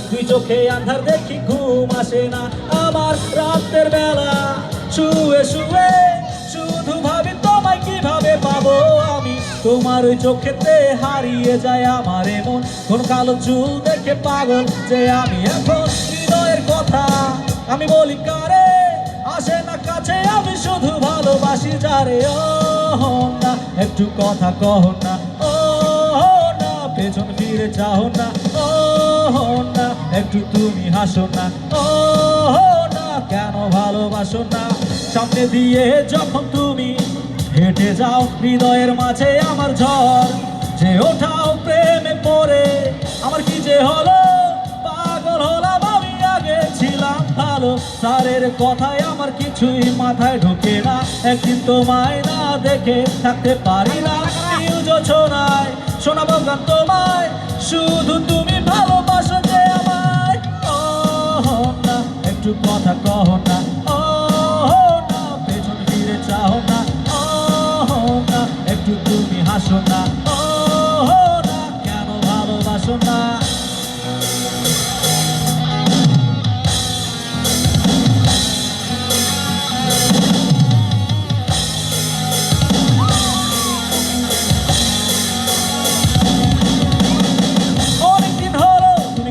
দুই চোখে আন্ধার দেখি ঘুম আসে না আমার রাতের বেলা শুয়ে শুয়ে শুধু ভাবি তোমায় কিভাবে পাবো আমি তোমার ওই চোখেতে হারিয়ে যায় আমার এমন কোন কালো চুল দেখে পাগল যে আমি এখন হৃদয়ের কথা আমি বলি কারে আসে না কাছে আমি শুধু ভালোবাসি যারে ও না একটু কথা কহ না ও না পেছন ফিরে চাও না ও না একটু তুমি হাসো না ও না কেন ভালোবাসো না সামনে দিয়ে যখন তুমি হেঁটে যাও হৃদয়ের মাঝে আমার ঝড় যে ওঠাও প্রেমে পড়ে আমার কি যে হলো পাগল হলাম আমি আগে ছিলাম ভালো স্যারের কথায় আমার কিছুই মাথায় ঢোকে না একদিন তোমায় না দেখে থাকতে পারি না শোনায় শোনাবো গান তোমায় শুধু তুমি ভালোবাসো যে আমায় ও না একটু কথা কহ না ও না পেছন ফিরে চাও না ও না একটু তুমি হাসো না ও না কেন ভালোবাসো না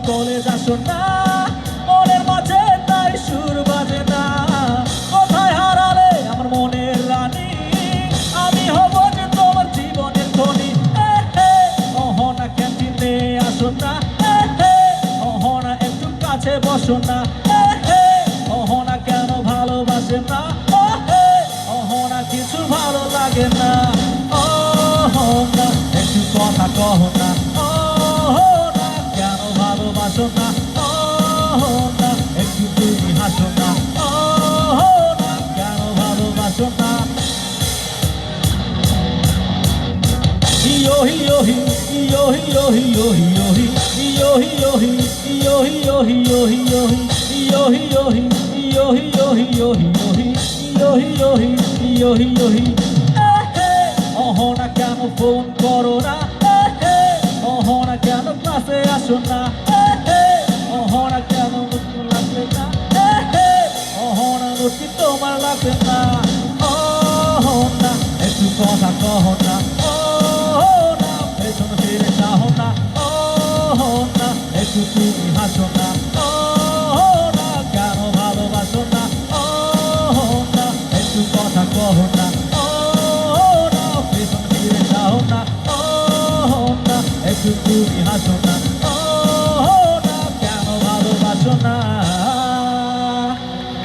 কলেজ আসো না মনের মাঝে তাই সুর বাজে না কোথায় হারালে আমার মনের রানী আমি হব যে তোমার জীবনের ধনী অহনা ক্যান্টিনে আসো না অহনা একটু কাছে বসো না অহনা কেন ভালোবাসে না অহনা কিছু ভালো লাগে না অহনা একটু কথা কহ না ভালোবাসো না ও না একটু তুমি হাসো না ও না কেন ভালোবাসো না ইয়ো হিয়ো হি ইয়ো হিয়ো হিয়ো হিয়ো হি ইয়ো হিয়ো হি ইয়ো হিয়ো হিয়ো হিয়ো হি ইয়ো হিয়ো হি ইয়ো হিয়ো হিয়ো হিয়ো হি ইয়ো হিয়ো হি ইয়ো হিয়ো হি অহনা কেন ফোন করো না অহনা কেন ক্লাসে আসো না অহনা কেন নতুন লাগবে না অহনা নতুন তোমার লাগবে না অহনা একটু কথা কহ না অহনা পেছন ফিরে চাও না অহনা একটু তুমি হাসো না অহনা কেন ভালোবাসো না অহনা একটু কথা কহ না অহনা পেছন ফিরে চাও না অহনা একটু তুমি হাসো না